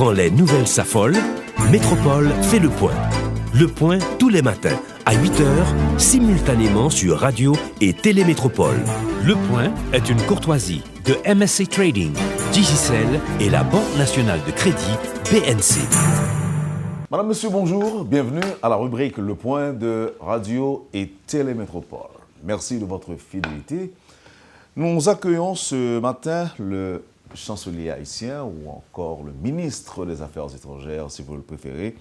Quand les nouvelles s'affolent, Métropole fait le point. Le point tous les matins à 8h, simultanément sur Radio et Télémétropole. Le point est une courtoisie de MSC Trading, Digicel et la Banque nationale de crédit BNC. Madame, monsieur, bonjour. Bienvenue à la rubrique Le Point de Radio et Télémétropole. Merci de votre fidélité. Nous accueillons ce matin le chancelier haïtien ou encore le ministre des Affaires étrangères, si vous le préférez,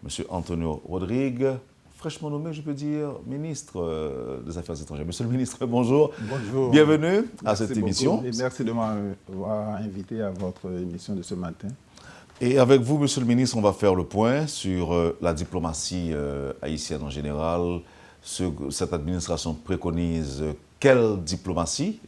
monsieur Antonio Rodrigue, fraîchement nommé, je peux dire, ministre des Affaires étrangères. Monsieur le ministre, bonjour. Bonjour. Bienvenue à Merci cette beaucoup. émission. Et merci de m'avoir invité à votre émission de ce matin. Et avec vous, monsieur le ministre, on va faire le point sur la diplomatie haïtienne en général. Cette administration préconise quelle diplomatie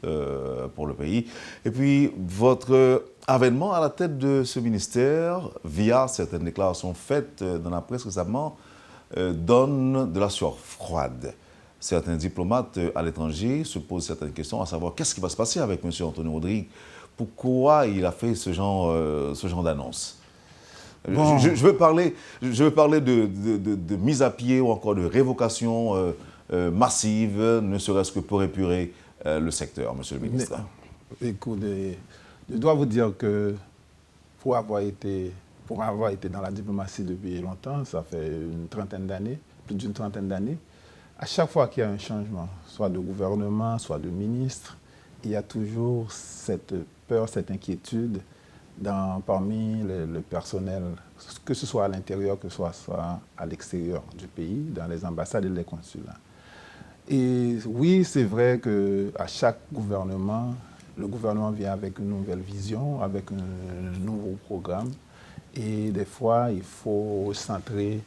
pour le pays. Et puis, votre avènement à la tête de ce ministère, via certaines déclarations faites dans la presse récemment, donne de la sueur froide. Certains diplomates à l'étranger se posent certaines questions, à savoir qu'est-ce qui va se passer avec M. Antonio Rodrigue. Pourquoi il a fait ce genre d'annonce? Bon. Je veux parler de mise à pied ou encore de révocation massive, ne serait-ce que pour épurer le secteur, monsieur le ministre. Mais, écoutez, je dois vous dire que pour avoir été dans la diplomatie depuis longtemps, ça fait une trentaine d'années, plus d'une trentaine d'années, à chaque fois qu'il y a un changement, soit de gouvernement, soit de ministre, il y a toujours cette peur, cette inquiétude parmi le personnel, que ce soit à l'intérieur, que ce soit à l'extérieur du pays, dans les ambassades et les consulats. Et oui, c'est vrai qu'à chaque gouvernement, le gouvernement vient avec une nouvelle vision, avec un nouveau programme. Et des fois, il faut recentrer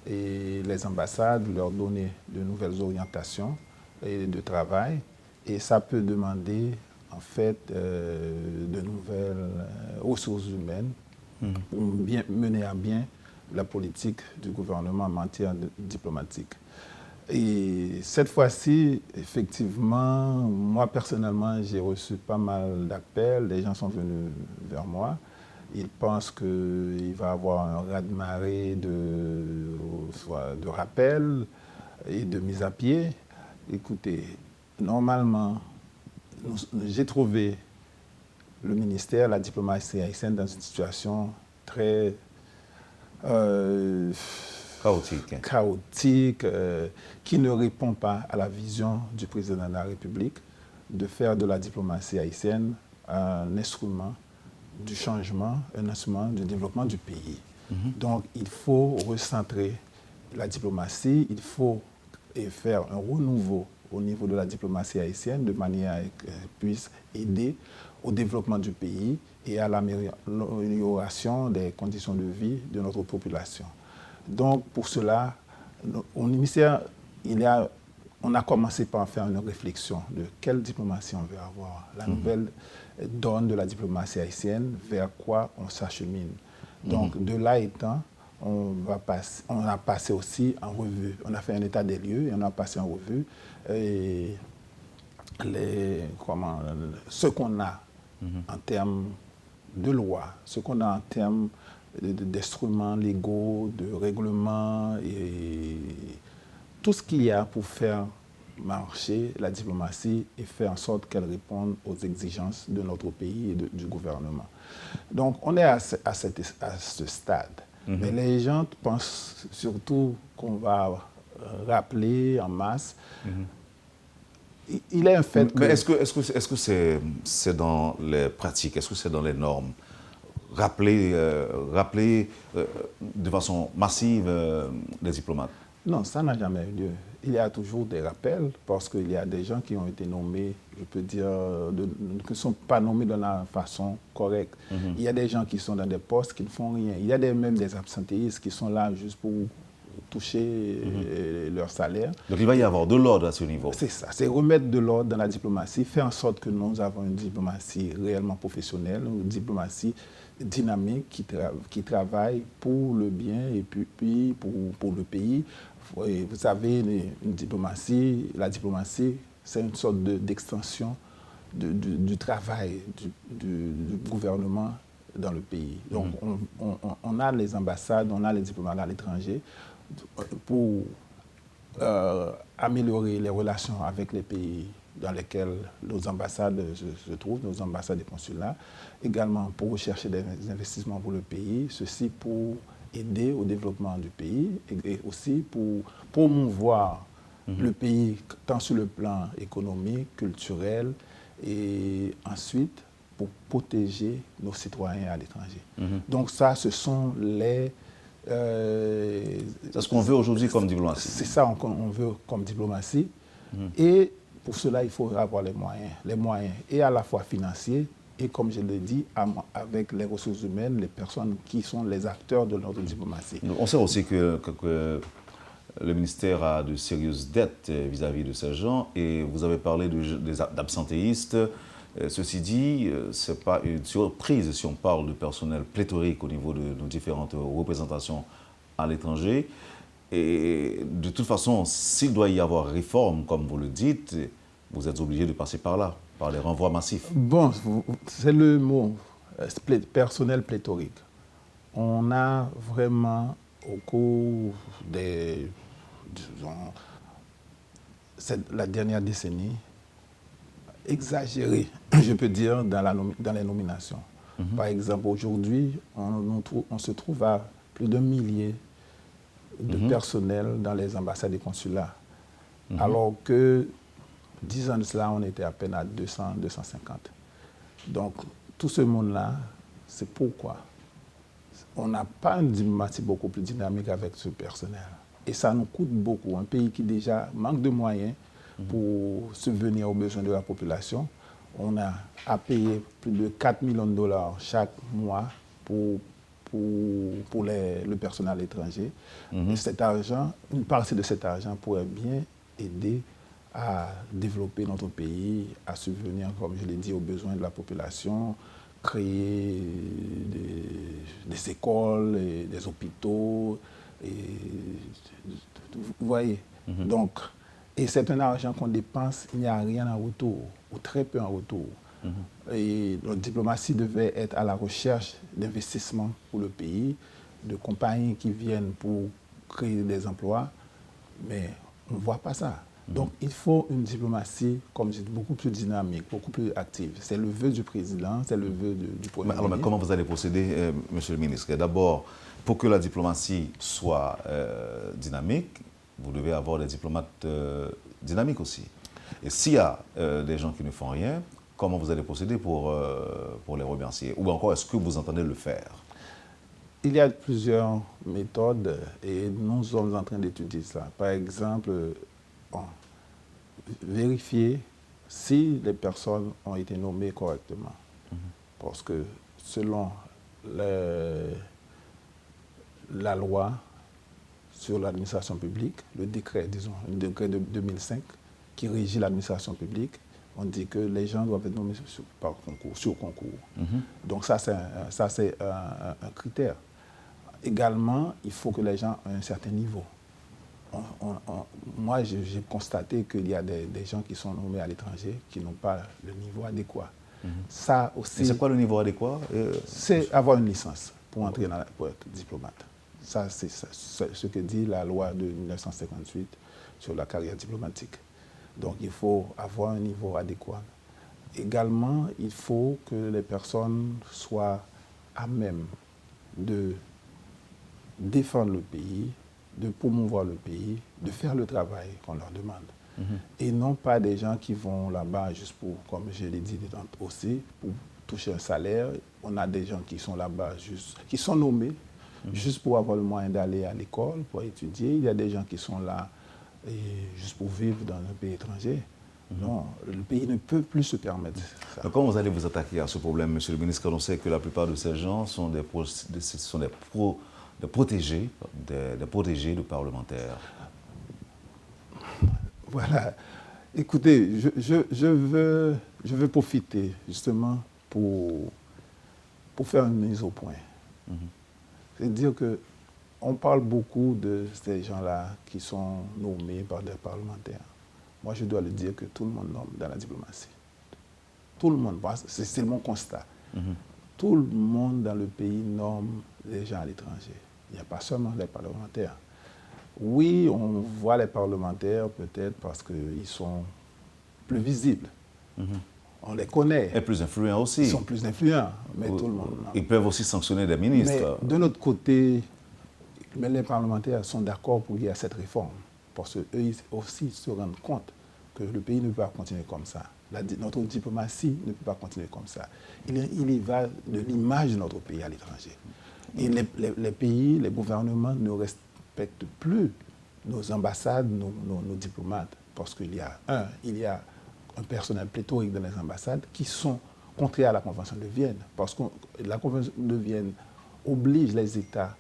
les ambassades, leur donner de nouvelles orientations de travail. Et ça peut demander en fait de nouvelles ressources humaines pour mener à bien la politique du gouvernement en matière diplomatique. Et cette fois-ci, effectivement, moi personnellement, j'ai reçu pas mal d'appels, des gens sont venus vers moi. Ils pensent qu'il va y avoir un raz-de-marée de rappels et de mise à pied. Écoutez, normalement, j'ai trouvé le ministère, la diplomatie haïtienne dans une situation très chaotique qui ne répond pas à la vision du président de la République de faire de la diplomatie haïtienne un instrument du changement, un instrument du développement du pays. Donc, il faut recentrer la diplomatie, il faut faire un renouveau au niveau de la diplomatie haïtienne de manière qu'elle puisse aider au développement du pays et à l'amélioration des conditions de vie de notre population. Donc, pour cela, au ministère, on a commencé par faire une réflexion de quelle diplomatie on veut avoir, la nouvelle donne de la diplomatie haïtienne, vers quoi on s'achemine. Donc, de là étant, on a passé aussi en revue, on a fait un état des lieux et on a passé en revue ce qu'on a en termes de loi, ce qu'on a en termes d'instruments légaux, de règlements et tout ce qu'il y a pour faire marcher la diplomatie et faire en sorte qu'elle réponde aux exigences de notre pays et du gouvernement. Donc, on est à ce stade. Mais les gens pensent surtout qu'on va rappeler en masse. Il est un fait que... Mais est-ce que c'est dans les pratiques, est-ce que c'est dans les normes? Rappeler de façon massive les diplomates? Non, ça n'a jamais eu lieu. Il y a toujours des rappels parce qu'il y a des gens qui ont été nommés, je peux dire, qui ne sont pas nommés de la façon correcte. Il y a des gens qui sont dans des postes qui ne font rien. Il y a même des absentéistes qui sont là juste pour toucher leur salaire. Donc il va y avoir de l'ordre à ce niveau. C'est ça, c'est remettre de l'ordre dans la diplomatie, faire en sorte que nous avons une diplomatie réellement professionnelle, une diplomatie dynamique qui travaille pour le bien et puis pour le pays. Et vous savez, la diplomatie, c'est une sorte d'extension du travail du gouvernement dans le pays. Donc, on a les ambassades, on a les diplomates à l'étranger pour améliorer les relations avec les pays dans lesquels nos ambassades se trouvent, nos ambassades et consulats, également pour rechercher des investissements pour le pays, ceci pour aider au développement du pays et aussi pour promouvoir le pays tant sur le plan économique, culturel et ensuite pour protéger nos citoyens à l'étranger. Donc ça, ce sont les... c'est ce qu'on veut aujourd'hui comme diplomatie. C'est ça qu'on veut comme diplomatie. Et pour cela, il faut avoir les moyens et à la fois financiers et, comme je l'ai dit, avec les ressources humaines, les personnes qui sont les acteurs de notre diplomatie. On sait aussi que le ministère a de sérieuses dettes vis-à-vis de ces gens et vous avez parlé d'absentéistes. Ceci dit, ce n'est pas une surprise si on parle de personnel pléthorique au niveau de nos différentes représentations à l'étranger. Et de toute façon, s'il doit y avoir réforme, comme vous le dites, vous êtes obligé de passer par là, par les renvois massifs. Bon, c'est le mot, personnel pléthorique. On a vraiment, au cours la dernière décennie, exagéré, je peux dire, dans les nominations. Par exemple, aujourd'hui, on se trouve à plus d'1 millier de personnel dans les ambassades et consulats, alors que 10 ans de cela, on était à peine à 200, 250. Donc, tout ce monde-là, c'est pourquoi on n'a pas une diplomatie beaucoup plus dynamique avec ce personnel. Et ça nous coûte beaucoup. Un pays qui déjà manque de moyens pour subvenir aux besoins de la population, on a à payer plus de 4 millions de dollars chaque mois pour le personnel étranger. Et cet argent, une partie de cet argent pourrait bien aider à développer notre pays, à subvenir, comme je l'ai dit, aux besoins de la population, créer des écoles, et des hôpitaux. Vous voyez. Donc, et c'est un argent qu'on dépense, il n'y a rien en retour, ou très peu en retour. Et notre diplomatie devait être à la recherche d'investissements pour le pays, de compagnies qui viennent pour créer des emplois, mais on ne voit pas ça. Donc il faut une diplomatie, comme je dis, beaucoup plus dynamique, beaucoup plus active. C'est le vœu du président, c'est le vœu du Premier ministre. Alors, comment vous allez procéder, Monsieur le ministre? D'abord, pour que la diplomatie soit dynamique, vous devez avoir des diplomates dynamiques aussi. Et s'il y a des gens qui ne font rien, comment vous allez procéder pour les remercier? Ou encore, est-ce que vous entendez le faire? Il y a plusieurs méthodes et nous sommes en train d'étudier ça. Par exemple, vérifier si les personnes ont été nommées correctement. Parce que selon la loi sur l'administration publique, le décret de 2005 qui régit l'administration publique, on dit que les gens doivent être nommés sur concours. Donc ça, c'est un critère. Également, il faut que les gens aient un certain niveau. Moi, j'ai constaté qu'il y a des gens qui sont nommés à l'étranger qui n'ont pas le niveau adéquat. Ça aussi. Et c'est quoi le niveau adéquat? C'est avoir une licence pour pour être diplomate. Ça, c'est ce que dit la loi de 1958 sur la carrière diplomatique. Donc, il faut avoir un niveau adéquat. Également, il faut que les personnes soient à même de défendre le pays, de promouvoir le pays, de faire le travail qu'on leur demande. Et non pas des gens qui vont là-bas juste pour, comme je l'ai dit aussi, pour toucher un salaire. On a des gens qui sont là-bas qui sont nommés juste pour avoir le moyen d'aller à l'école, pour étudier. Il y a des gens qui sont là juste pour vivre dans un pays étranger. Non, le pays ne peut plus se permettre ça. Donc, comment vous allez vous attaquer à ce problème, Monsieur le ministre, quand on sait que la plupart de ces gens sont des protégés de parlementaires? Voilà. Écoutez, je veux profiter justement pour faire une mise au point. C'est-à-dire qu'on parle beaucoup de ces gens-là qui sont nommés par des parlementaires. Moi, je dois le dire que tout le monde nomme dans la diplomatie. Tout le monde, c'est mon constat. tout le monde dans le pays nomme les gens à l'étranger. Il n'y a pas seulement les parlementaires. Oui, on voit les parlementaires peut-être parce qu'ils sont plus visibles. On les connaît. Et plus influents aussi. Ils sont plus influents, mais tout le monde. Ils peuvent aussi sanctionner des ministres. Mais de notre côté, les parlementaires sont d'accord pour qu'il y ait cette réforme. Parce qu'eux aussi se rendent compte que le pays ne peut pas continuer comme ça. Notre diplomatie ne peut pas continuer comme ça. Il y va de l'image de notre pays à l'étranger. Et les pays, les gouvernements ne respectent plus nos ambassades, nos diplomates. Parce qu'il y a un personnel pléthorique dans les ambassades qui sont contraires à la Convention de Vienne. Parce que la Convention de Vienne oblige les États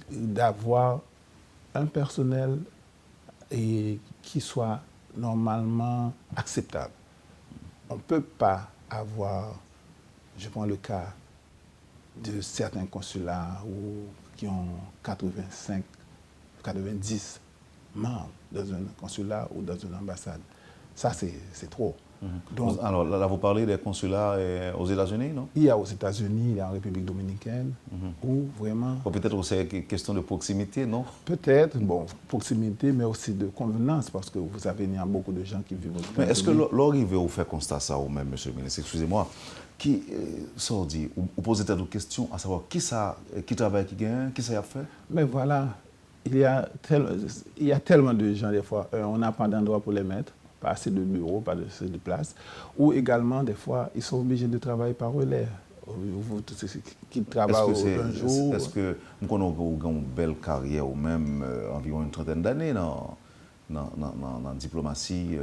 d'avoir un personnel qui soit normalement acceptable. On ne peut pas avoir, je prends le cas de certains consulats qui ont 85, 90 membres dans un consulat ou dans une ambassade. Ça, c'est trop. Donc, alors là, vous parlez des consulats aux États-Unis, non? Il y a aux États-Unis, il y a en République dominicaine, où vraiment... Peut-être que c'est une question de proximité, non? Peut-être, bon, proximité, mais aussi de convenance, parce que vous savez, il y a beaucoup de gens qui vivent aux États-Unis. Mais est-ce que l'arrivée vous fait constat ça ou même, monsieur le ministre, excusez-moi, qui sort dit, ou pose des questions, à savoir qui travaille, qui gagne, qui ça a fait? Mais voilà, il y a tellement de gens, des fois, on n'a pas d'endroit pour les mettre. Pas assez de bureaux, pas assez de place. Ou également, des fois, ils sont obligés de travailler par relais. Qui travaillent un jour. Est-ce que nous avons une belle carrière, ou même environ une trentaine d'années dans la diplomatie,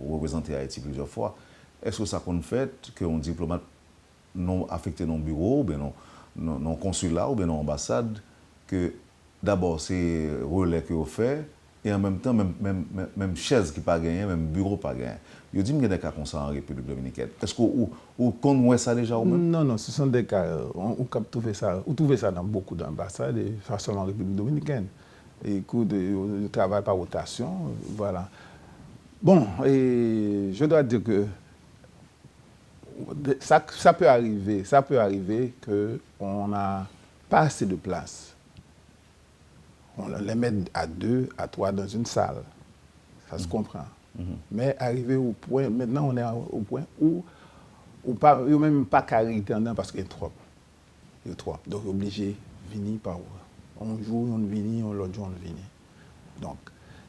représenté Haïti plusieurs fois? Est-ce que ça compte fait qu'un diplomate non affecté dans le bureau, ou bien non consulat, ou bien non ambassade, que d'abord c'est relais que vous faites, et en même temps, même chaise qui pas gagné, même bureau pas gagné. Je dis que des cas comme ça en République dominicaine. Est-ce que vous connaissez ça déjà ou même? Non, ce sont des cas. On trouve ça dans beaucoup d'ambassades, et pas seulement en République dominicaine. Et de travail par rotation, voilà. Bon, et je dois dire que ça peut arriver qu'on n'a pas assez de place. On les met à 2, à 3 dans une salle. Ça se comprend. Mais arrivé au point, maintenant on est au point où il n'y a même pas caractère parce qu'il y a trop. Il y a trop. Donc obligé de venir par où. Un jour on vient, l'autre jour on vient. Donc,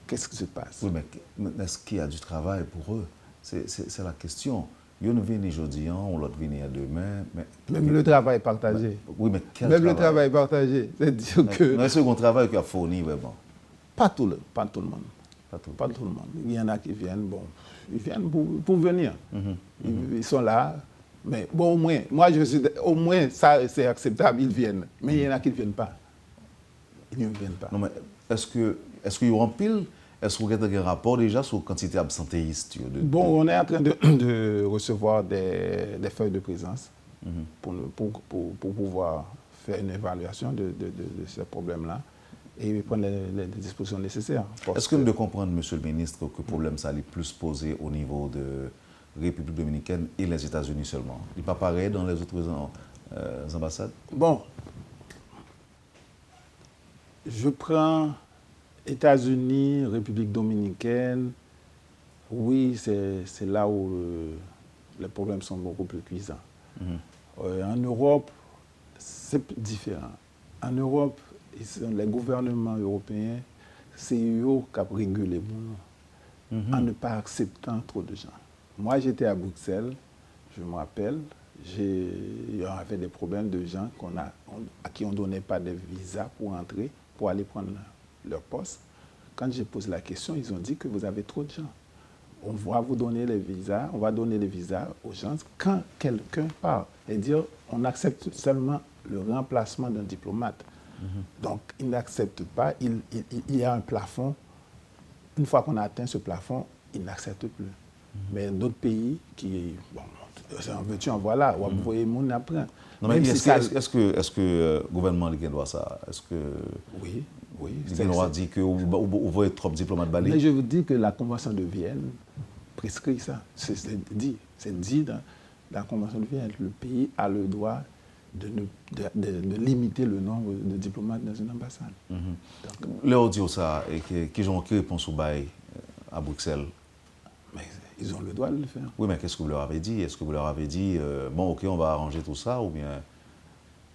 qu'est-ce qui se passe? Oui, mais est-ce qu'il y a du travail pour eux? C'est la question. Ils ne viennent aujourd'hui, on l'autre vient demain. Même le travail partagé. Oui, mais quel même travail? Le travail partagé. C'est-à-dire que... Mais est-ce qu'on travaille qui a fourni vraiment? Pas tout le monde. Pas tout le monde. Il y en a qui viennent, ils viennent pour venir. Ils sont là. Mais bon, au moins, ça c'est acceptable, ils viennent. Mais il y en a qui ne viennent pas. Ils ne viennent pas. Non, mais est-ce qu'il y aura pile? Est-ce que vous avez un rapport déjà sur la quantité absentéiste? On est en train de recevoir des feuilles de présence pour pouvoir faire une évaluation de ce problème-là et prendre les dispositions nécessaires. Est-ce que vous devez comprendre, monsieur le ministre, que le problème ça allait plus poser au niveau de République dominicaine et les États-Unis seulement? Il n'est pas pareil dans les autres ambassades? Bon, je prends États-Unis, République dominicaine, oui, c'est là où les problèmes sont beaucoup plus cuisants. En Europe, c'est différent. En Europe, les gouvernements européens, c'est eux qui ont régulé en ne pas acceptant trop de gens. Moi, j'étais à Bruxelles, je me rappelle, il y avait des problèmes de gens à qui on ne donnait pas de visa pour entrer, pour aller prendre leur poste. Quand j'ai posé la question, ils ont dit que vous avez trop de gens. On va vous donner les visas, on va donner les visas aux gens quand quelqu'un part. Et dire, on accepte seulement le remplacement d'un diplomate. Donc, ils n'acceptent pas, il y a un plafond. Une fois qu'on a atteint ce plafond, ils n'acceptent plus. Mais d'autres pays qui, en veux-tu, en voilà, ou vous voyez, mon apprend. Non, mais est-ce que le gouvernement doit ça? Est-ce que... Oui. Il doit dire que vous voyez trop de diplomates balayés? Mais je vous dis que la Convention de Vienne prescrit ça. C'est dit. la Convention de Vienne, le pays a le droit de limiter le nombre de diplomates dans une ambassade. Leur dit ça, et qu'ils ont qui réponse au bail à Bruxelles? Mais ils ont le droit de le faire. Oui, mais qu'est-ce que vous leur avez dit? Est-ce que vous leur avez dit, bon, ok, on va arranger tout ça, ou bien...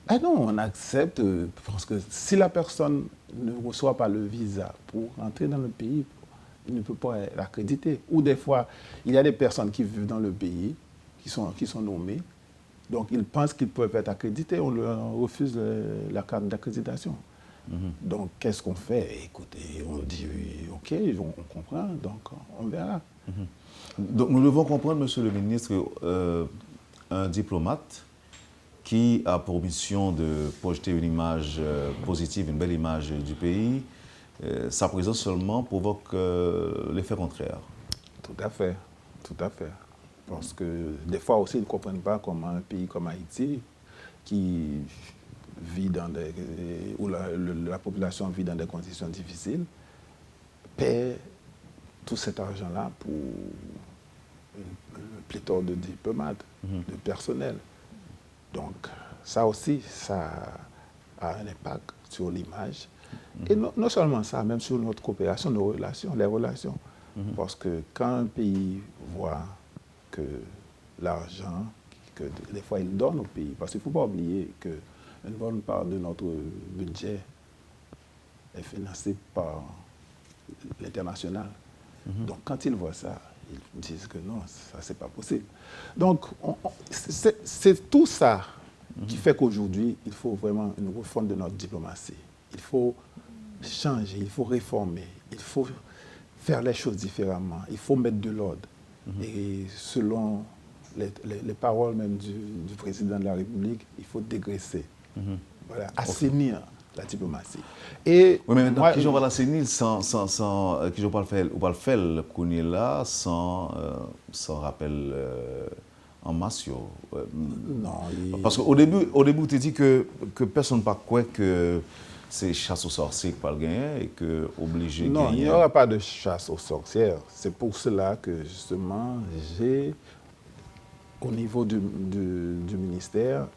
Ah non, on accepte, parce que si la personne ne reçoit pas le visa pour entrer dans le pays, il ne peut pas être accrédité. Ou des fois, il y a des personnes qui vivent dans le pays, qui sont nommées, donc ils pensent qu'ils peuvent être accrédités, on leur refuse la carte d'accréditation. Donc qu'est-ce qu'on fait? Écoutez, on dit ok, on comprend, donc on verra. Donc nous devons comprendre, Monsieur le ministre, un diplomate qui a pour mission de projeter une image positive, une belle image du pays, sa présence seulement provoque l'effet contraire. Tout à fait, tout à fait. Parce que des fois aussi, ils ne comprennent pas comment un pays comme Haïti, qui vit où la population vit dans des conditions difficiles, paie tout cet argent-là pour une pléthore de diplomates, de personnel. Donc ça aussi, ça a un impact sur l'image. Et non seulement ça, même sur notre coopération, nos relations, les relations. Parce que quand un pays voit que l'argent, que des fois il donne au pays, parce qu'il ne faut pas oublier qu'une bonne part de notre budget est financée par l'international. Donc quand ils voient ça, ils disent que non, ça c'est pas possible. Donc c'est tout ça qui fait qu'aujourd'hui, il faut vraiment une refonte de notre diplomatie. Il faut changer, il faut réformer, il faut faire les choses différemment, il faut mettre de l'ordre. Et selon les paroles même du président de la République, il faut dégraisser, voilà, assainir la diplomatie. Et oui, mais maintenant, qui va l'assainir qui va pas le faire, qu'on est là, sans rappel en masse. Non. Parce qu'au début, tu dis que personne ne pas croire que c'est chasse aux sorciers qui pas le gagner et que obligé de gagner. Non, il n'y aura pas de chasse aux sorcières. C'est pour cela que justement, j'ai, au niveau du ministère,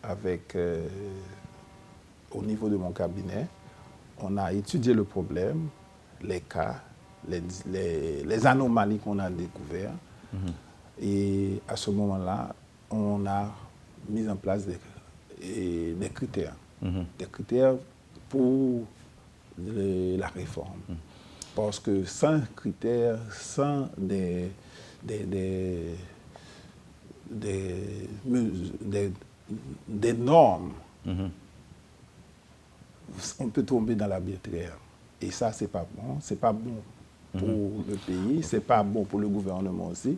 au niveau de mon cabinet, on a étudié le problème, les cas, les anomalies qu'on a découvertes. Et à ce moment-là, on a mis en place des critères. Des critères pour la réforme. Parce que sans critères, sans des normes, on peut tomber dans l'arbitraire. Et ça, c'est pas bon. C'est pas bon pour le pays, c'est pas bon pour le gouvernement aussi.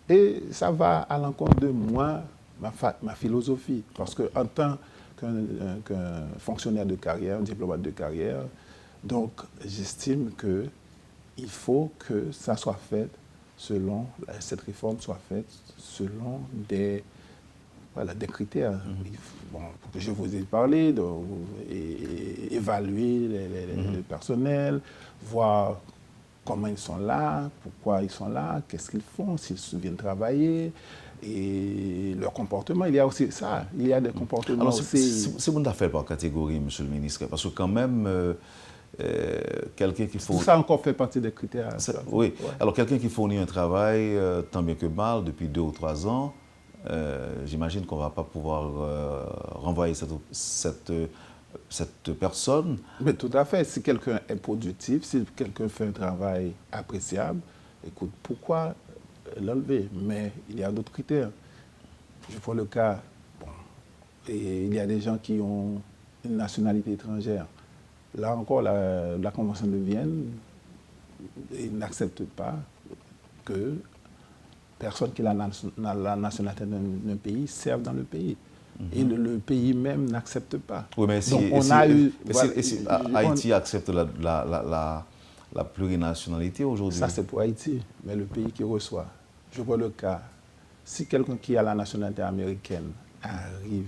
Et ça va à l'encontre de moi, ma philosophie. Parce qu'en tant qu'un fonctionnaire de carrière, un diplomate de carrière, donc j'estime qu'il faut que ça soit fait cette réforme soit faite selon des critères. Bon, je vous ai parlé, évaluer le personnel, voir comment ils sont là, pourquoi ils sont là, qu'est-ce qu'ils font, s'ils viennent travailler, et leur comportement. Il y a aussi ça, il y a des comportements alors, aussi... C'est bon d'affaire par catégorie, Monsieur le ministre, parce que quand même, quelqu'un qui faut... Tout ça encore fait partie des critères. Oui, ouais. Alors quelqu'un qui fournit un travail tant bien que mal depuis 2 ou 3 ans, j'imagine qu'on ne va pas pouvoir renvoyer cette personne. Mais tout à fait. Si quelqu'un est productif, si quelqu'un fait un travail appréciable, écoute, pourquoi l'enlever? Mais il y a d'autres critères. Je prends le cas, et il y a des gens qui ont une nationalité étrangère. Là encore, la Convention de Vienne n'accepte pas que personne qui a la nationalité d'un pays serve dans le pays. Et le pays même n'accepte pas. Oui, mais donc on a eu... Haïti accepte la plurinationalité aujourd'hui. Ça, c'est pour Haïti, mais le pays qui reçoit. Je vois le cas, si quelqu'un qui a la nationalité américaine arrive,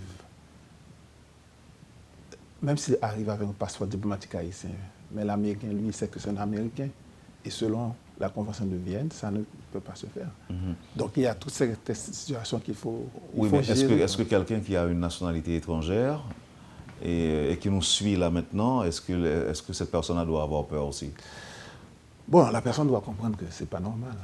même s'il arrive avec un passeport diplomatique haïtien, mais l'Américain, lui, sait que c'est un Américain. Et selon la Convention de Vienne, ça ne peut pas se faire. Donc il y a toutes ces situations qu'il faut, oui, faut mais gérer. est-ce que quelqu'un qui a une nationalité étrangère et qui nous suit là maintenant, est-ce que cette personne doit avoir peur aussi? Bon, la personne doit comprendre que ce n'est pas normal.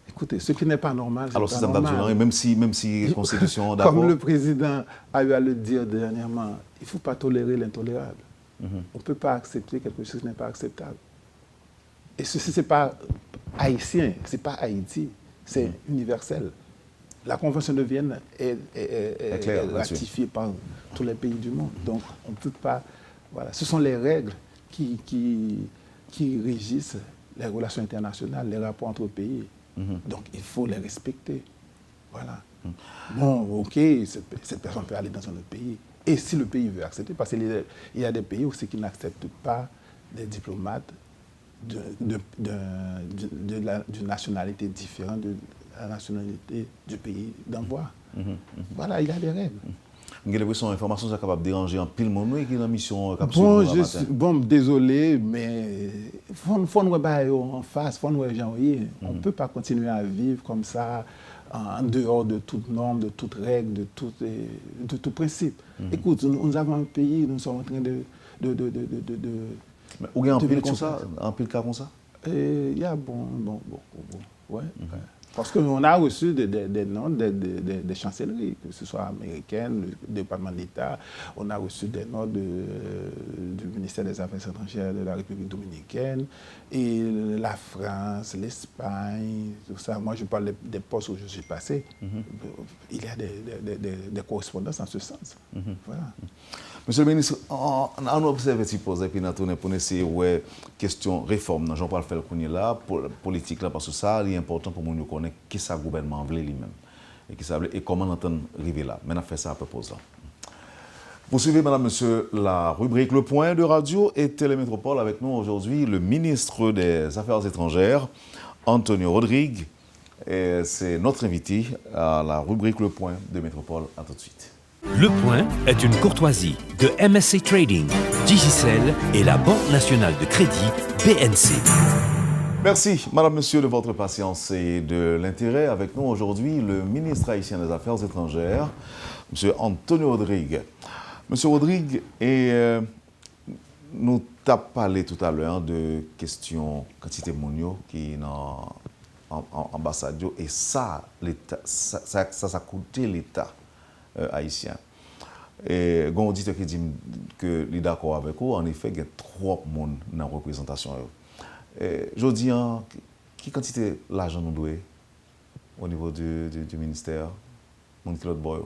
Écoutez, ce qui n'est pas normal, c'est pas normal. Alors, même si la Constitution, d'accord. d'accord. Comme le président a eu à le dire dernièrement, il ne faut pas tolérer l'intolérable. On ne peut pas accepter quelque chose qui n'est pas acceptable. Et ceci, ce n'est pas haïtien, ce n'est pas Haïti, c'est universel. La Convention de Vienne est ratifiée par tous les pays du monde. Donc, on ne peut pas... Voilà. Ce sont les règles qui régissent les relations internationales, les rapports entre pays. Donc, il faut les respecter. Voilà. Bon, OK, cette personne peut aller dans un autre pays. Et si le pays veut accepter, parce qu'il y a des pays aussi qui n'acceptent pas des diplomates d'une nationalité différente de la nationalité du pays d'envoi. Voilà, il y a des règles. Vous avez l'impression que l'information est capable de déranger en pile monde qui est dans mission bon, désolé, mais il faut nous regarder en face, il faut nous regarder. On ne peut pas continuer à vivre comme ça, en dehors de toute norme, de toute règle, de tout principe. Écoute, nous avons un pays, nous sommes en train de mais vous avez un pile comme ça, un pile cas comme ça? Il y a ouais. Parce qu'on a reçu des noms des chancelleries, que ce soit américaines, le département de l'État, on a reçu des noms du ministère des Affaires étrangères de la République dominicaine, et la France, l'Espagne, tout ça. Moi, je parle des postes où je suis passé. Il y a des correspondances en ce sens. Voilà. Monsieur le ministre, on observe ces poses et puis on tourne pour essayer ouais question réforme. Jean-Paul fait le là politique là parce que ça est important pour nous connaître qui ça gouvernement veut lui-même et comment on entend arriver là. Maintenant fait ça à peu pause là. Vous suivez madame monsieur la rubrique Le Point de Radio et Télémétropole avec nous aujourd'hui le ministre des Affaires étrangères Antonio Rodrigue et c'est notre invité à la rubrique Le Point de Métropole. À tout de suite. Le Point est une courtoisie de MSC Trading, Digicel et la Banque nationale de crédit BNC. Merci, madame, monsieur, de votre patience et de l'intérêt. Avec nous aujourd'hui, le ministre haïtien des Affaires étrangères, monsieur Antonio Rodrigue. Monsieur Rodrigue, nous t'avons parlé tout à l'heure de questions quantité monio qui est en ambassade et ça a coûté l'État haïtien. Et quand on dit que est d'accord avec vous, en effet, il y a trop de monde dans la représentation. Je dis, quelle quantité d'argent nous doit au niveau du ministère, mon Claude Boy?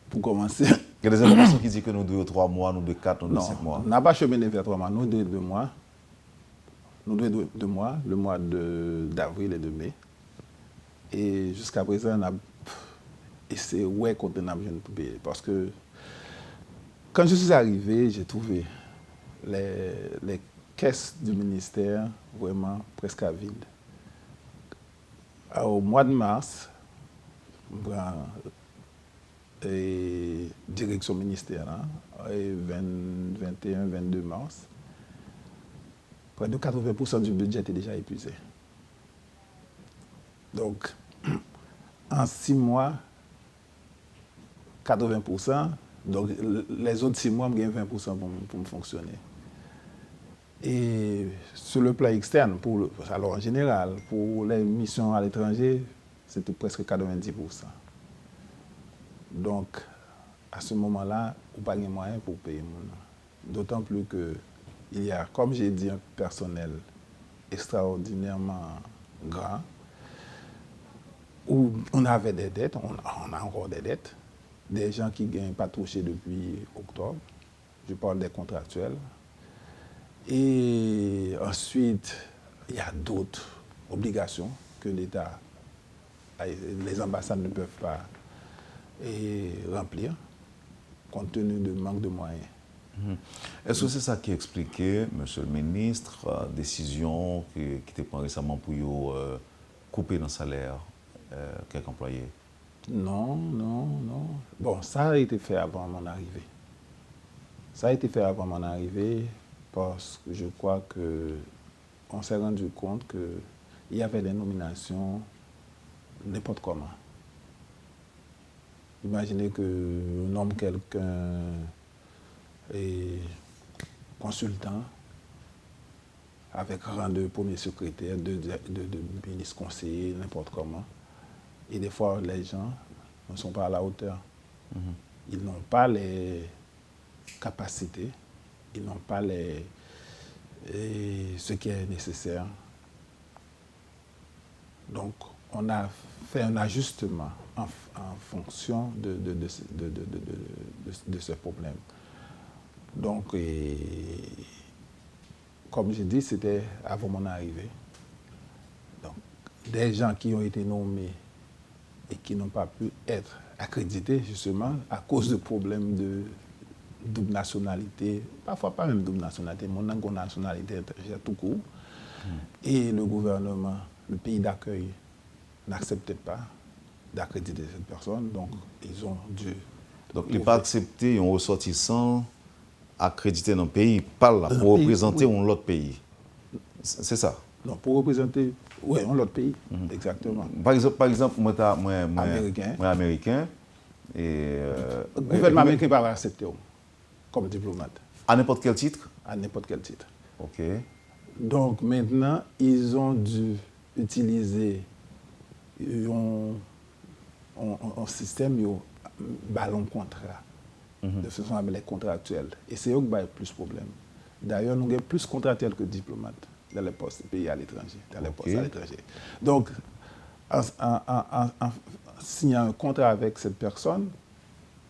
Pour commencer. Il y a des informations qui disent que nous devons 3 mois, nous devons 4, nous devons 5 mois. On n'a pas cheminé vers 3 mois, nous devons 2 mois. Nous devons 2 mois, le mois d'avril et de mai. Et jusqu'à présent, on a essayé ouais contenable de payer. Parce que quand je suis arrivé, j'ai trouvé les caisses du ministère vraiment presque à vide. Au mois de mars, et direction ministère, et 21-22 mars, près de 80% du budget est déjà épuisé. Donc, en 6 mois, 80%, donc les autres 6 mois, je gagne 20% pour me fonctionner. Et sur le plan externe, alors en général, pour les missions à l'étranger, c'était presque 90%. Donc, à ce moment-là, on n'a pas de moyens pour payer mon nom. D'autant plus qu'il y a, comme j'ai dit, un personnel extraordinairement grand, où on avait des dettes, on a encore des dettes, des gens qui ne gagnent pas touché depuis octobre, je parle des contractuels. Et ensuite, il y a d'autres obligations que l'État, les ambassades ne peuvent pas remplir, compte tenu du manque de moyens. Est-ce que c'est ça qui expliquait, monsieur le ministre, la décision qui était prise récemment pour couper dans le salaire quelques employés? Non. Bon, ça a été fait avant mon arrivée. parce que je crois qu'on s'est rendu compte qu'il y avait des nominations n'importe comment. Imaginez qu'on nomme quelqu'un et consultant avec rang de premier secrétaire, de ministre conseiller, n'importe comment. Et des fois, les gens ne sont pas à la hauteur. Ils n'ont pas les capacités, ils n'ont pas ce qui est nécessaire. Donc, on a fait un ajustement en fonction de ce problème. Donc, comme j'ai dit, c'était avant mon arrivée. Donc, des gens qui ont été nommés et qui n'ont pas pu être accrédités, justement, à cause de problèmes de double nationalité, parfois pas même double nationalité, mon nationalité étrangère tout court. Et le gouvernement, le pays d'accueil, n'acceptait pas d'accréditer cette personne, donc ils ont dû... Donc, il n'est pas accepté un ressortissant accrédité dans le pays, pas là, pour représenter un autre pays. C'est ça? Non, pour représenter, oui, un autre pays, exactement. Par exemple, moi, américain. Et, le gouvernement américain ne va pas accepter comme diplomate. À n'importe quel titre? À n'importe quel titre. OK. Donc maintenant, ils ont dû utiliser un système, un ballon contrat. Ce sont les contractuels. Et c'est eux qui ont plus de problèmes. D'ailleurs, nous avons plus de contractuels que de diplomates dans les postes pays à l'étranger. Donc, en signant un contrat avec cette personne,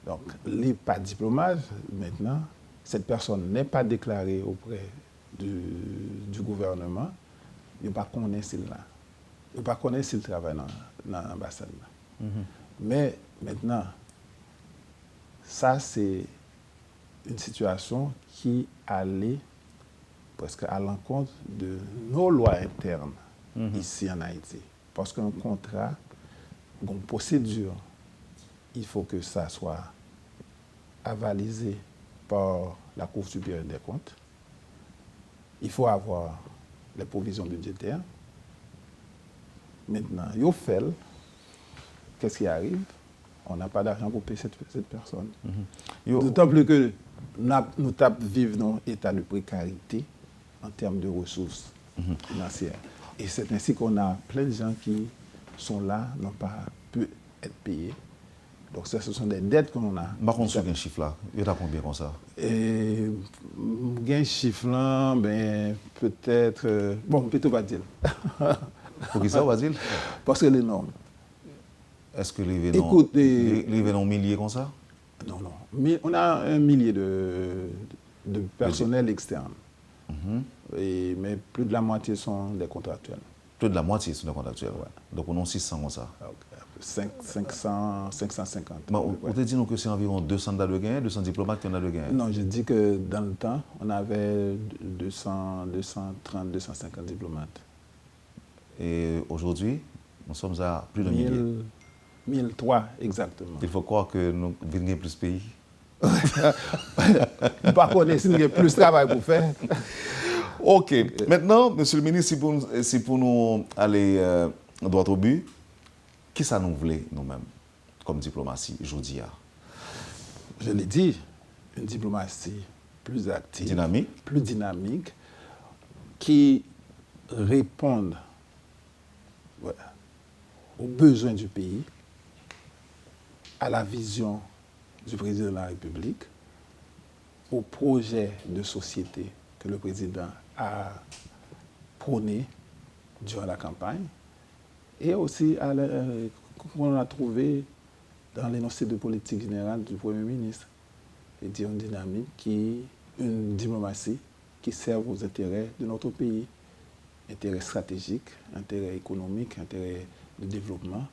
donc, il n'est pas diplomate maintenant, cette personne n'est pas déclarée auprès du gouvernement, il ne connaît pas s'il là. Il ne connaît pas s'il travaille dans l'ambassade. Mais maintenant, ça, c'est une situation qui allait presque à l'encontre de nos lois internes ici en Haïti. Parce qu'un contrat, une procédure, il faut que ça soit avalisé par la Cour supérieure des comptes. Il faut avoir les provisions budgétaires. Maintenant, il fait, qu'est-ce qui arrive? On n'a pas d'argent pour payer cette personne. D'autant plus que nous vivons dans un état de précarité en termes de ressources financières. Et c'est ainsi qu'on a plein de gens qui sont là, n'ont pas pu être payés. Donc, ce sont des dettes qu'on a. Par contre, sur un chiffre là, il y a combien comme ça? Un chiffre là, peut-être. Bon, peut-être pas dire. Pour qui ça, Basile? Parce que les normes. Est-ce que les événements milliers comme ça? Non. On a 1 millier de personnel externe. Mais plus de la moitié sont des contractuels. Plus de la moitié sont des contractuels, ouais. Donc on a 600 comme ça. 550. On te dit que c'est environ 200 de gain, 200 diplomates qui ont de gain. Non, je dis que dans le temps, on avait 230, 250 diplomates. Et aujourd'hui, nous sommes à plus de 1000. 1003 exactement. Il faut croire que nous venons plus de pays. Par contre, si nous avons plus de travail pour faire. OK. Maintenant, Monsieur le ministre, si pour nous aller droit au but, qui ça nous voulait nous-mêmes comme diplomatie aujourd'hui? Je l'ai dit, une diplomatie plus active, plus dynamique, qui réponde aux besoins du pays, à la vision du président de la République, au projet de société que le président a prôné durant la campagne, et aussi qu'on a trouvé dans l'énoncé de politique générale du Premier ministre, c'est-à-dire une dynamique une diplomatie qui serve aux intérêts de notre pays, intérêts stratégiques, intérêts économiques, intérêts de développement,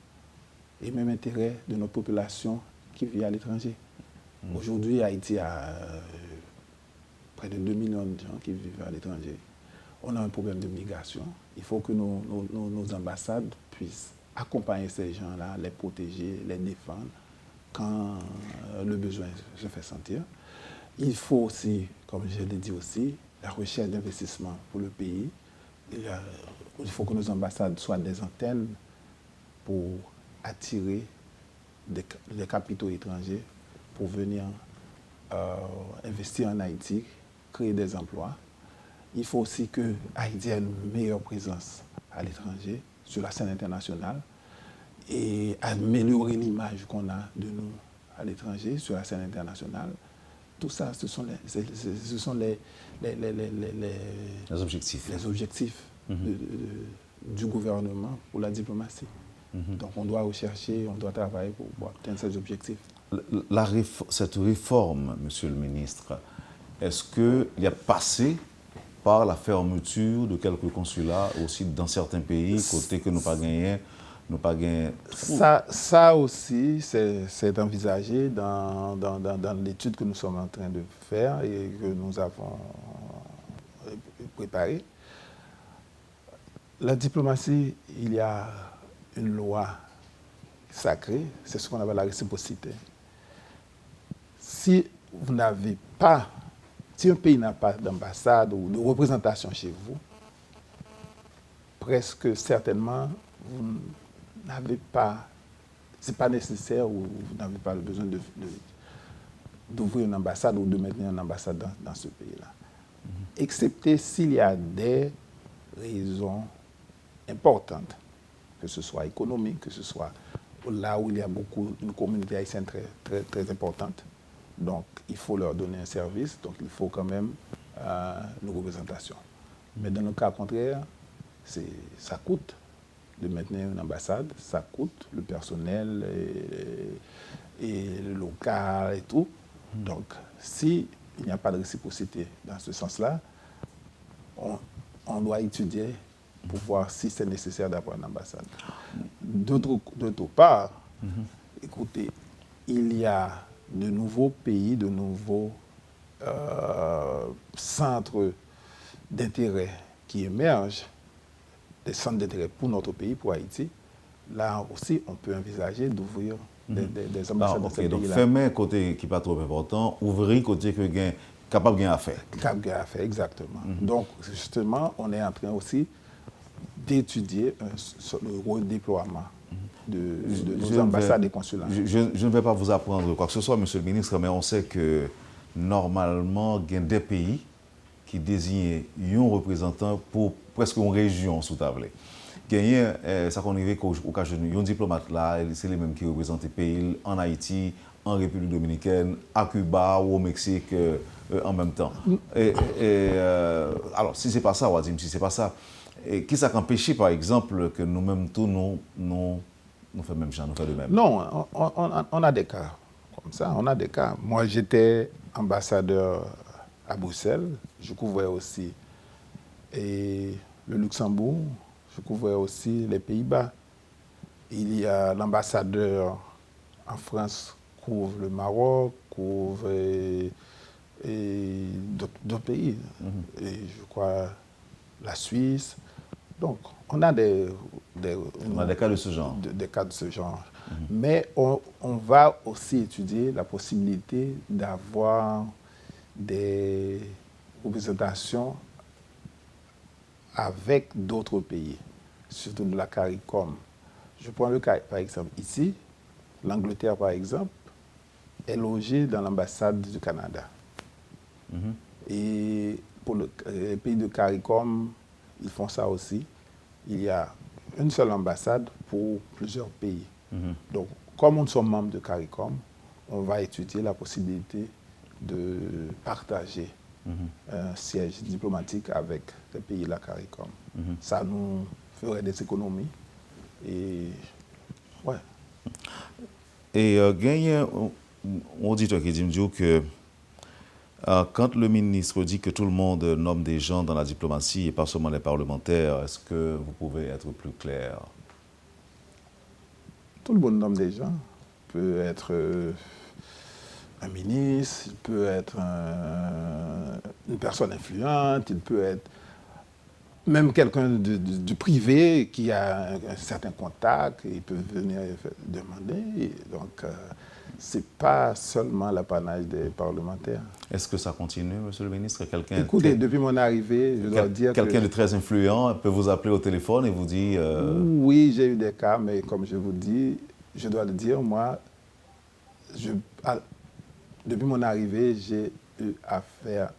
et même intérêt de notre population qui vit à l'étranger. Aujourd'hui, Haïti a près de 2 millions de gens qui vivent à l'étranger. On a un problème de migration. Il faut que nos ambassades puissent accompagner ces gens-là, les protéger, les défendre quand le besoin se fait sentir. Il faut aussi, comme je l'ai dit aussi, la recherche d'investissement pour le pays. Il faut que nos ambassades soient des antennes pour attirer des capitaux étrangers pour venir investir en Haïti, créer des emplois. Il faut aussi que Haïti ait une meilleure présence à l'étranger, sur la scène internationale, et améliorer l'image qu'on a de nous à l'étranger, sur la scène internationale. Tout ça, ce sont les objectifs, du gouvernement pour la diplomatie. Donc on doit rechercher, on doit travailler pour atteindre ces objectifs. Cette réforme, Monsieur le ministre, est-ce qu'il y a passé par la fermeture de quelques consulats aussi dans certains pays, côté que nous pas gagné? Ça aussi, c'est envisagé dans l'étude que nous sommes en train de faire et que nous avons préparée. La diplomatie, il y a une loi sacrée, c'est ce qu'on appelle la réciprocité. Si un pays n'a pas d'ambassade ou de représentation chez vous, presque certainement, vous n'avez pas, c'est pas nécessaire ou vous n'avez pas le besoin d'ouvrir une ambassade ou de maintenir une ambassade dans ce pays-là. Excepté s'il y a des raisons importantes, que ce soit économique, que ce soit là où il y a une communauté haïtienne très, très, très importante. Donc, il faut leur donner un service, donc il faut quand même une représentation. Mais dans le cas contraire, ça coûte de maintenir une ambassade, ça coûte le personnel et le local et tout. Donc, s'il n'y a pas de réciprocité dans ce sens-là, on doit étudier pour voir si c'est nécessaire d'avoir une ambassade. D'autre part, écoutez, il y a de nouveaux pays, de nouveaux centres d'intérêt qui émergent, des centres d'intérêt pour notre pays, pour Haïti. Là aussi, on peut envisager d'ouvrir des ambassades dans ces pays-là. Donc, fermer côté qui n'est pas trop important, ouvrir côté qui est capable de gagner à faire. Capable de gagner à faire, exactement. Donc, justement, on est en train aussi d'étudier le redéploiement de nos ambassades et consulats. Je ne vais pas vous apprendre quoi que ce soit, Monsieur le ministre, mais on sait que normalement, il y a des pays qui désignent un représentant pour presque une région sous table. Ça qu'on arrive qu'au cas de un diplomate là, c'est les mêmes qui représentent les pays en Haïti, en République dominicaine, à Cuba ou au Mexique en même temps. Alors, si ce n'est pas ça, on va dire, si ce n'est pas ça, qui ça empêche, par exemple, que nous-mêmes, tous, nous faisons même chose, nous faisons de même? Non, on a des cas comme ça, on a des cas. Moi, j'étais ambassadeur à Bruxelles, je couvrais aussi le Luxembourg, je couvrais aussi les Pays-Bas. Il y a l'ambassadeur en France couvre le Maroc, couvre d'autres pays, et je crois la Suisse. Donc, on a des cas de ce genre. Des cas de ce genre. Mais on va aussi étudier la possibilité d'avoir des représentations avec d'autres pays, surtout de la CARICOM. Je prends le cas, par exemple, ici, l'Angleterre, par exemple, est logée dans l'ambassade du Canada. Et pour les pays de CARICOM, ils font ça aussi. Il y a une seule ambassade pour plusieurs pays. Donc, comme nous sommes membres de CARICOM, on va étudier la possibilité de partager un siège diplomatique avec les pays de la CARICOM. Ça nous ferait des économies. Et ouais. Et il y a un auditeur qui dit que quand le ministre dit que tout le monde nomme des gens dans la diplomatie et pas seulement les parlementaires, est-ce que vous pouvez être plus clair? Tout le monde nomme des gens. Il peut être un ministre, il peut être une personne influente, il peut être même quelqu'un du privé qui a un certain contact, il peut venir demander. Donc, Ce n'est pas seulement l'apanage des parlementaires. Est-ce que ça continue, Monsieur le ministre? Écoutez, depuis mon arrivée, je dois dire que... Quelqu'un de très influent peut vous appeler au téléphone et vous dire... Oui, j'ai eu des cas, mais comme je vous dis, je dois le dire, moi, depuis mon arrivée, j'ai eu à faire...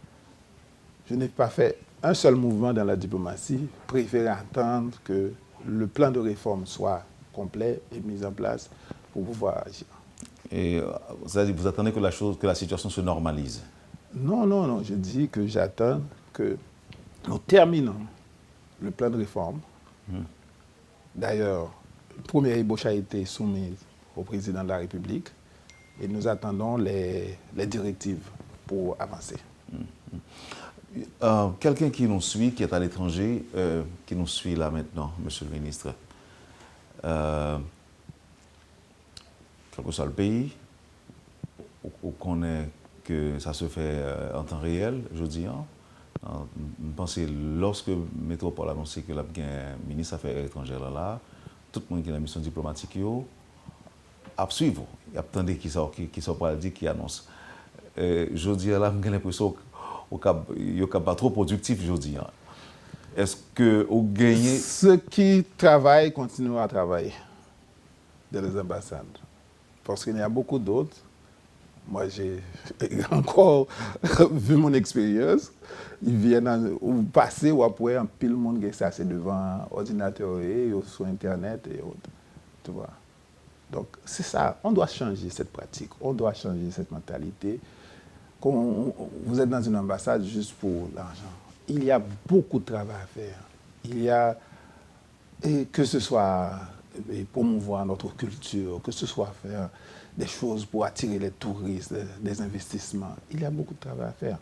Je n'ai pas fait un seul mouvement dans la diplomatie, préféré attendre que le plan de réforme soit complet et mis en place pour pouvoir agir. Et vous attendez que la situation se normalise? Non, je dis que j'attends que nous terminons le plan de réforme. D'ailleurs, une première ébauche a été soumise au président de la République et nous attendons les directives pour avancer. Quelqu'un qui nous suit, qui est à l'étranger, qui nous suit là maintenant, Monsieur le ministre, quel que soit le pays, on connaît que ça se fait en temps réel, je dis. Je pense que lorsque Métropole a annoncé que la ministre des Affaires étrangères là, tout le monde qui a une mission diplomatique a suivi, il y a attendu qui sont pas dit qui annonce. Je dis là, j'ai l'impression qu'il n'est pas trop productif, je dis. Est-ce que vous gagnez... Ceux qui travaillent continuent à travailler dans les ambassades. Parce qu'il y a beaucoup d'autres. Moi, j'ai encore vu mon expérience. Ils viennent ou passer ou après, un pile monde qui est devant ordinateur et sur Internet et autres. Tu vois. Donc, c'est ça. On doit changer cette pratique. On doit changer cette mentalité. Quand vous êtes dans une ambassade juste pour l'argent, il y a beaucoup de travail à faire. Il y a, et que ce soit promouvoir notre culture, que ce soit faire des choses pour attirer les touristes, des investissements. Il y a beaucoup de travail à faire.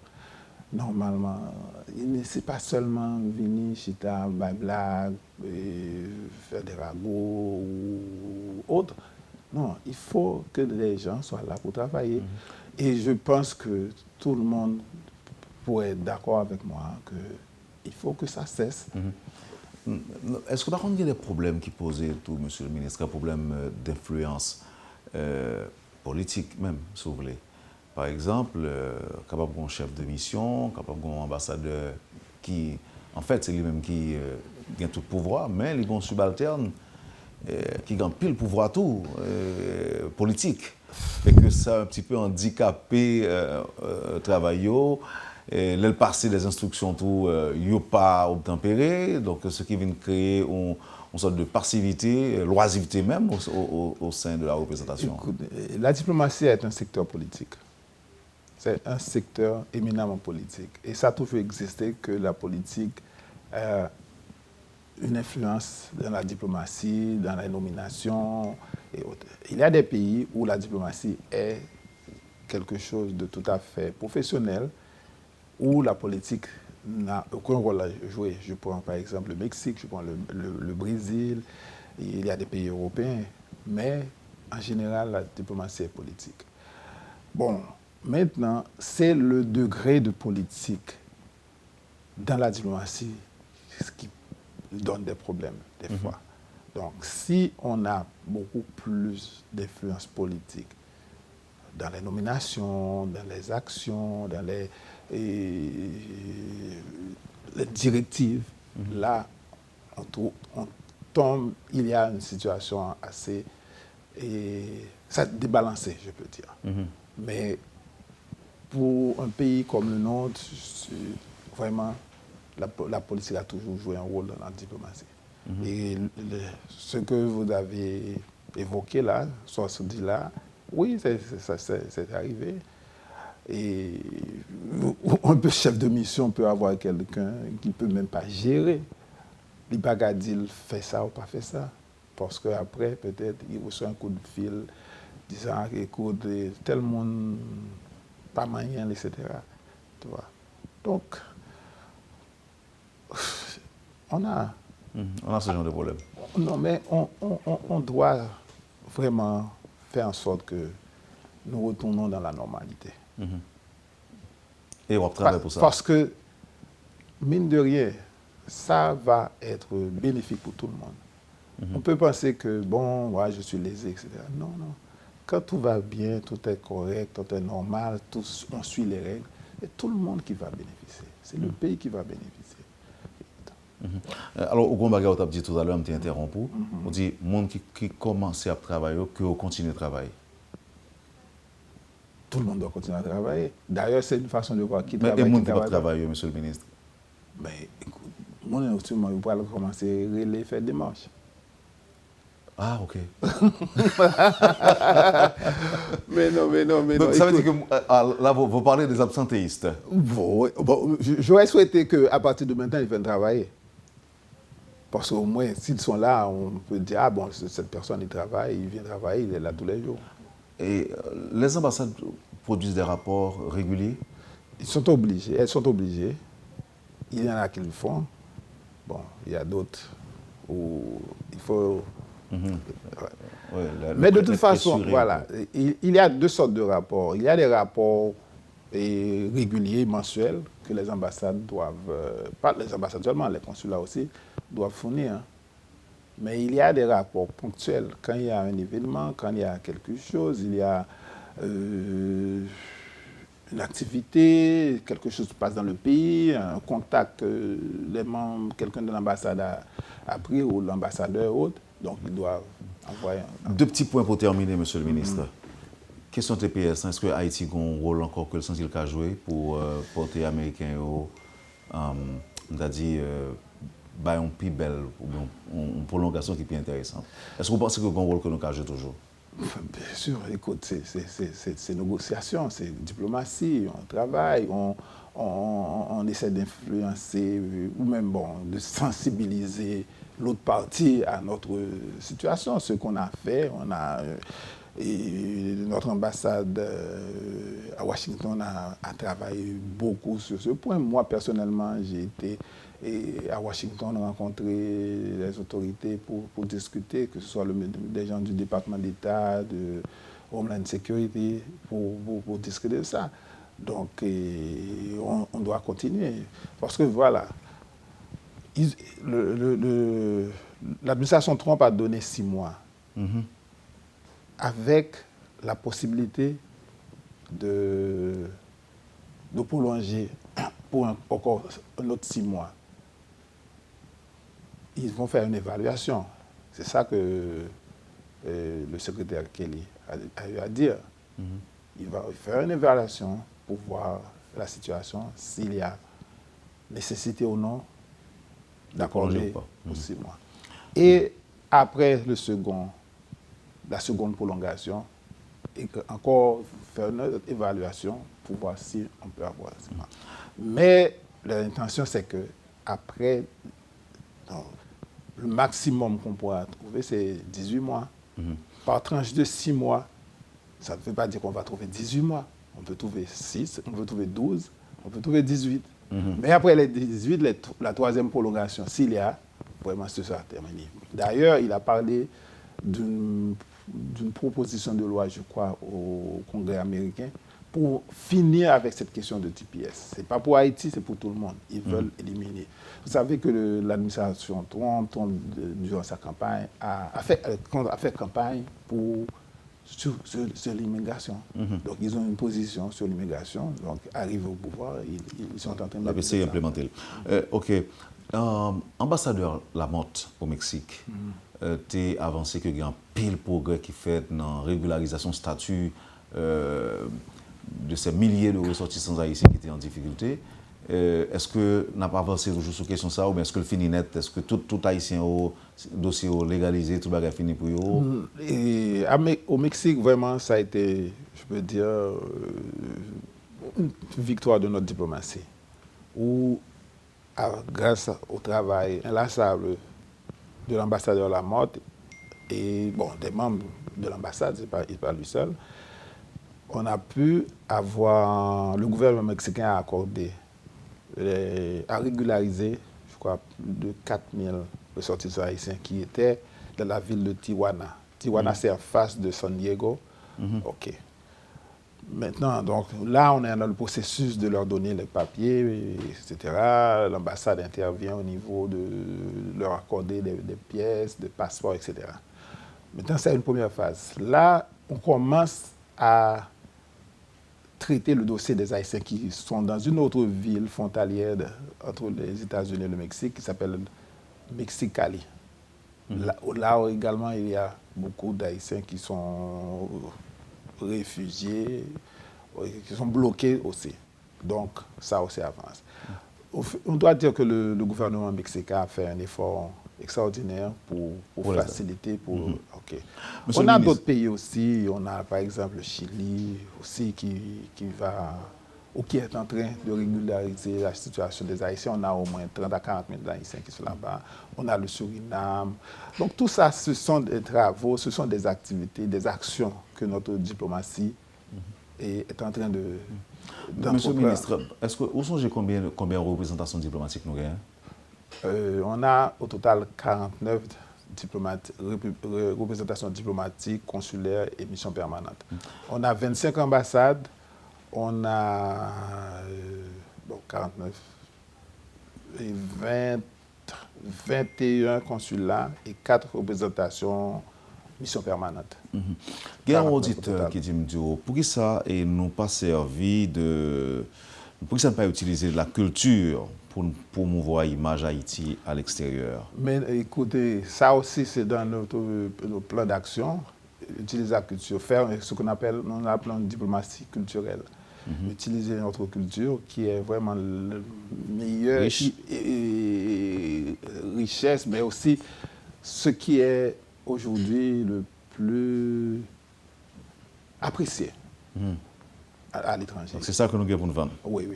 Normalement, ce n'est pas seulement venir, chita, blague, faire des ragots ou autre. Non, il faut que les gens soient là pour travailler. Et je pense que tout le monde pourrait être d'accord avec moi qu'il faut que ça cesse. Est-ce que par contre il y a des problèmes qui posaient tout, Monsieur le ministre, des problèmes d'influence politique même, si vous voulez? Par exemple, capable d'un chef de mission, capable d'un ambassadeur qui, en fait, c'est lui-même qui a tout le pouvoir, mais il y a un subalterne qui a pile pouvoir tout, politique. Et que ça a un petit peu handicapé le travail. Le passé des instructions, tout, il n'y a pas obtempéré. Donc, ce qui vient créer une sorte de passivité, l'oisivité même au sein de la représentation. Écoute, la diplomatie est un secteur politique. C'est un secteur éminemment politique. Et ça a toujours existé que la politique a une influence dans la diplomatie, dans la nomination et autres. Il y a des pays où la diplomatie est quelque chose de tout à fait professionnel, où la politique n'a aucun rôle à jouer. Je prends par exemple le Mexique, je prends le Brésil, il y a des pays européens, mais en général, la diplomatie est politique. Bon, maintenant, c'est le degré de politique dans la diplomatie qui donne des problèmes, des fois. Donc, si on a beaucoup plus d'influence politique dans les nominations, dans les actions, dans les directives, là, on tombe, il y a une situation assez débalancée, je peux dire. Mais pour un pays comme le nôtre, vraiment, la politique a toujours joué un rôle dans la diplomatie. Et ce que vous avez évoqué là, soit se dit là, oui, c'est arrivé. Et un peu chef de mission peut avoir quelqu'un qui ne peut même pas gérer. Il ne peut pas dire fait ça ou pas fait ça. Parce qu'après, peut-être, il reçoit un coup de fil disant, écoute, tel monde, pas moyen, etc. Tu vois. Donc, on a ce genre de problème. Non, mais on doit vraiment faire en sorte que nous retournons dans la normalité. Et on travaille pour ça. Parce que, mine de rien, ça va être bénéfique pour tout le monde. On peut penser que, bon, ouais, je suis lésé, etc. Non. quand tout va bien, tout est correct, tout est normal, on suit les règles, et tout le monde qui va bénéficier. C'est le pays qui va bénéficier. Alors, au Gombaga, on t'a dit tout à l'heure, on t'a interrompu, on dit, le monde qui commence à travailler, que continue à travailler. Tout le monde doit continuer à travailler. D'ailleurs, c'est une façon de voir qui travaille. Mais le monde qui va travailler, monsieur le ministre? Mais écoute, moi, il va commencer à aller faire des marches. Ah, ok. mais non. Donc, ça veut dire que là, vous parlez des absentéistes. Bon, j'aurais souhaité qu'à partir de maintenant, ils viennent travailler. Parce qu'au moins, s'ils sont là, on peut dire, ah bon, cette personne, il travaille, il vient travailler, il est là tous les jours. Et les ambassades produisent des rapports réguliers? Elles sont obligées. Il y en a qui le font. Bon, il y a d'autres où il faut... Mais de toute façon, voilà, il y a deux sortes de rapports. Il y a des rapports réguliers, mensuels, que les ambassades doivent, pas les ambassades seulement, les consulats aussi, doivent fournir. Mais il y a des rapports ponctuels. Quand il y a un événement, quand il y a quelque chose, il y a une activité, quelque chose se passe dans le pays, un contact, les membres, quelqu'un de l'ambassade a pris, ou l'ambassadeur ou autre. Donc, ils doivent envoyer Deux petits points pour terminer, monsieur le ministre. Question TPS, est-ce que Haïti a un rôle encore que le sens qu'il a joué pour porter les Américains on a dit, un plus belle ou une prolongation qui est plus intéressante? Est-ce que vous pensez que c'est un rôle que nous avons joué toujours? Bien sûr, écoute, c'est négociation, c'est diplomatie, on travaille, on essaie d'influencer ou même de sensibiliser l'autre partie à notre situation. Ce qu'on a fait, notre ambassade à Washington a travaillé beaucoup sur ce point. Moi, personnellement, j'ai été à Washington rencontrer les autorités pour discuter, que ce soit des gens du département d'État, de Homeland Security, pour discuter de ça. Donc, on doit continuer. Parce que voilà, l'administration Trump a donné 6 mois, avec la possibilité de prolonger pour encore un autre 6 mois. Ils vont faire une évaluation. C'est ça que le secrétaire Kelly a eu à dire. Il va faire une évaluation pour voir la situation, s'il y a nécessité ou non d'accorder pour 6 mois. Et après la seconde prolongation, et encore faire une autre évaluation pour voir si on peut avoir 6 mois. Mais l'intention, c'est que après, le maximum qu'on pourra trouver, c'est 18 mois. Par tranche de 6 mois, ça ne veut pas dire qu'on va trouver 18 mois. On peut trouver 6, on peut trouver 12, on peut trouver 18. Mais après les 18, la troisième prolongation, s'il y a, vraiment ce sera terminé. D'ailleurs, il a parlé d'une proposition de loi, je crois, au Congrès américain, pour finir avec cette question de TPS. Ce n'est pas pour Haïti, c'est pour tout le monde. Ils veulent éliminer. Vous savez que l'administration Trump, durant sa campagne, a fait campagne sur l'immigration. Donc, ils ont une position sur l'immigration. Donc, arrivés au pouvoir, ils sont en train de... L'APC implémenté. OK. Ambassadeur Lamotte au Mexique, tu as avancé que il y a un pile progrès qui fait dans la régularisation statut de ces milliers de ressortissants haïtiens qui étaient en difficulté. Est-ce que n'a pas avancé toujours sur la question ça, ou bien est-ce que le fini net, est-ce que tout haïtien au dossier légalisé, tout le bagage fini pour eux? Au Mexique, vraiment, ça a été, je peux dire, une victoire de notre diplomatie. Où, grâce au travail inlassable de l'ambassadeur Lamotte et des membres de l'ambassade, il pas lui seul, on a pu avoir, le gouvernement mexicain a accordé, a régularisé, je crois, plus de 4000 ressortissants haïtiens qui étaient dans la ville de Tijuana. Tijuana, c'est en face de San Diego. OK. Maintenant, donc, là, on est dans le processus de leur donner les papiers, etc. L'ambassade intervient au niveau de leur accorder des pièces, des passeports, etc. Maintenant, c'est une première phase. Là, on commence à traiter le dossier des Haïtiens qui sont dans une autre ville frontalière entre les États-Unis et le Mexique qui s'appelle Mexicali. Là également, il y a beaucoup d'Haïtiens qui sont réfugiés, qui sont bloqués aussi. Donc, ça aussi avance. On doit dire que le gouvernement mexicain a fait un effort extraordinaire pour faciliter. Okay. On a d'autres pays aussi. On a par exemple le Chili aussi qui va ou qui est en train de régulariser la situation des Haïtiens. On a au moins 30 à 40 000 Haïtiens qui sont là-bas. On a le Suriname. Donc tout ça, ce sont des travaux, ce sont des activités, des actions que notre diplomatie est en train de... Monsieur le ministre, où sont combien de représentations diplomatiques nous avons? On a au total 49 représentations diplomatiques, consulaires et missions permanentes. On a 25 ambassades, on a 49 et 21 consulats et 4 représentations mission permanente. Il y a un auditeur qui dit, pour qui ça nous pas servi de... Pour qui ça ne pas utiliser la culture pour promouvoir l'image Haïti à l'extérieur? Mais écoutez, ça aussi c'est dans notre plan d'action. Utiliser la culture, faire ce qu'on appelle, une diplomatie culturelle. Utiliser notre culture qui est vraiment le meilleur richesse, mais aussi ce qui est aujourd'hui le plus apprécié à l'étranger. C'est ça que nous avons pour nous vendre. Oui.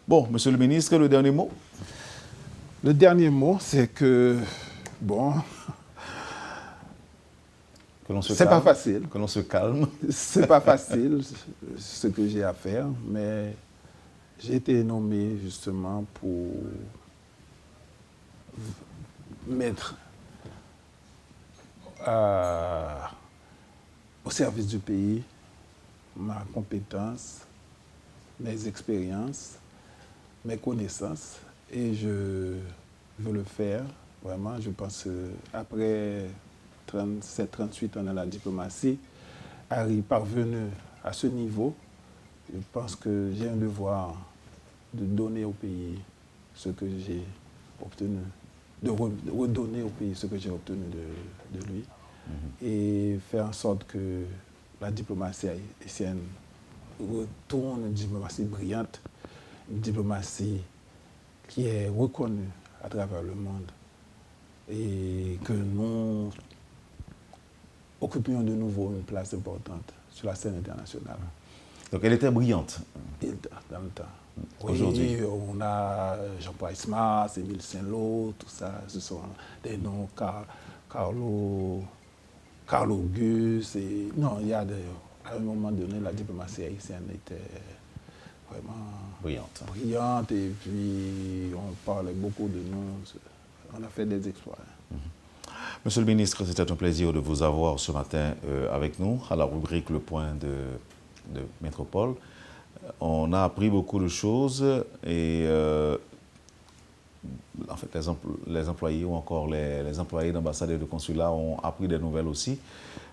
Bon, monsieur le ministre, le dernier mot? Le dernier mot, c'est que, c'est pas facile. Que l'on se calme. C'est pas facile ce que j'ai à faire, mais j'ai été nommé justement pour mettre au service du pays ma compétence, mes expériences, mes connaissances, et je veux le faire vraiment. Je pense après 37-38 ans dans la diplomatie, parvenu à ce niveau, je pense que j'ai un devoir de donner au pays ce que j'ai obtenu, de redonner au pays ce que j'ai obtenu de lui, et faire en sorte que la diplomatie haïtienne retourne une diplomatie brillante, une diplomatie qui est reconnue à travers le monde, et que nous occupions de nouveau une place importante sur la scène internationale. Donc elle était brillante dans le temps. Aujourd'hui. Oui, on a Jean-Paul Ismas, Émile Saint-Lô, tout ça, ce sont des noms, Carlo Gus. Non, il y a à un moment donné, la diplomatie haïtienne était vraiment brillante, et puis on parlait beaucoup de nous, on a fait des exploits. Monsieur le ministre, c'était un plaisir de vous avoir ce matin avec nous à la rubrique Le Point de Métropole. On a appris beaucoup de choses, et en fait les employés ou encore les employés d'ambassade et de consulat ont appris des nouvelles aussi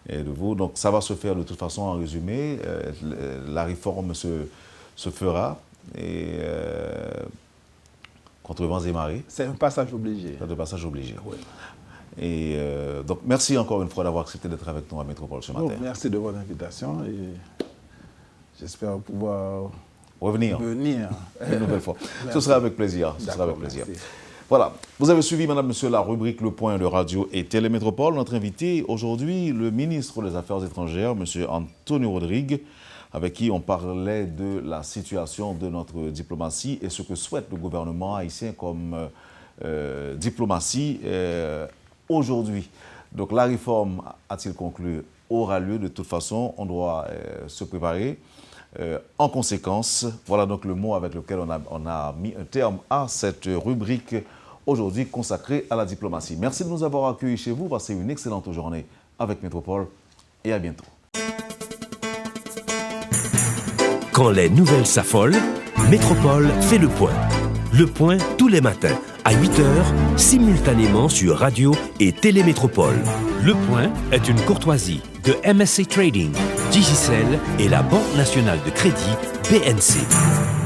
de vous. Donc ça va se faire de toute façon en résumé. La réforme se fera, et contre vents et marées. C'est un passage obligé. C'est un passage obligé. Oui. Et donc merci encore une fois d'avoir accepté d'être avec nous à Métropole ce matin. Merci de votre invitation, et j'espère pouvoir venir une nouvelle fois. Ce sera avec plaisir. Merci. Voilà, vous avez suivi, madame, monsieur, la rubrique Le Point de Radio et Télémétropole. Notre invité aujourd'hui, le ministre des Affaires étrangères, monsieur Antonio Rodrigue, avec qui on parlait de la situation de notre diplomatie et ce que souhaite le gouvernement haïtien comme diplomatie aujourd'hui. Donc la réforme, a-t-il conclu, aura lieu. De toute façon, on doit se préparer. En conséquence, voilà donc le mot avec lequel on a mis un terme à cette rubrique aujourd'hui consacrée à la diplomatie. Merci de nous avoir accueillis chez vous. Passez une excellente journée avec Métropole, et à bientôt. Quand les nouvelles s'affolent, Métropole fait le point. Le point tous les matins à 8h, simultanément sur Radio et Télémétropole. Le point est une courtoisie de MSC Trading, Digicel et la Banque nationale de crédit BNC.